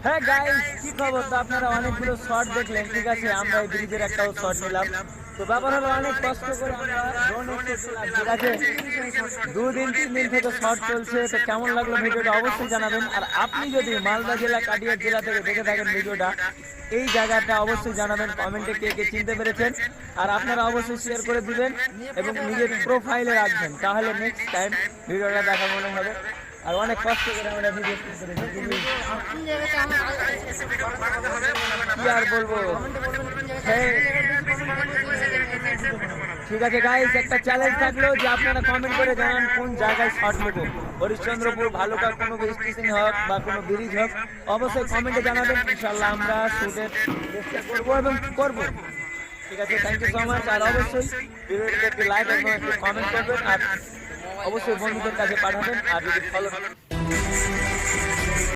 হ্যাঁ গাইস, কি খবর? তো আপনারা অনেকগুলো শর্ট দেখলেন, ঠিক আছে। আমরা এই ব্রিজের একটাও শর্ট নিলাম। তো ব্যাপার হলো, অনেক কষ্ট করে আমরা ড্রোনে উঠেছিলাম, ঠিক আছে। 2 দিন 3 দিন থেকে শর্ট চলছে। তো কেমন লাগলো ভিডিওটা অবশ্যই জানাবেন। আর আপনি যদি মালদা জেলা কাটিয়ার জেলা থেকে দেখে থাকেন ভিডিওটা, এই জায়গাটা অবশ্যই জানাবেন কমেন্টে কে কে চিনতে পেরেছেন। আর আপনারা অবশ্যই শেয়ার করে দিবেন এবং নিজের প্রোফাইলে রাখবেন, তাহলে নেক্সট টাইম ভিডিওটা দেখা মনে হবে। আর অনেক কষ্ট করে আমরা ভিডিও শুট করেছি, কি আর বলবো। হ্যাঁ, ঠিক আছে গাইস, একটা চ্যালেঞ্জ থাকলো যে আপনারা কমেন্ট করে জানান কোন জায়গায় শট নেব। হরিশ্চন্দ্রপুর, ভালুকা, কোনো স্টেশন হোক বা কোনো ব্রিজ হোক, অবশ্যই কমেন্টে জানাবেন। ইনশাল্লাহ আমরা শুটের চেষ্টা করবো এবং করবো। ঠিক আছে, থ্যাংক ইউ সো মাচ। আর অবশ্যই ভিডিওটিতে একটি লাইক এবং একটি কমেন্ট করবেন, আর অবশ্যই বন্ধুদের কাছে পাঠাবেন। আর যদি ফলো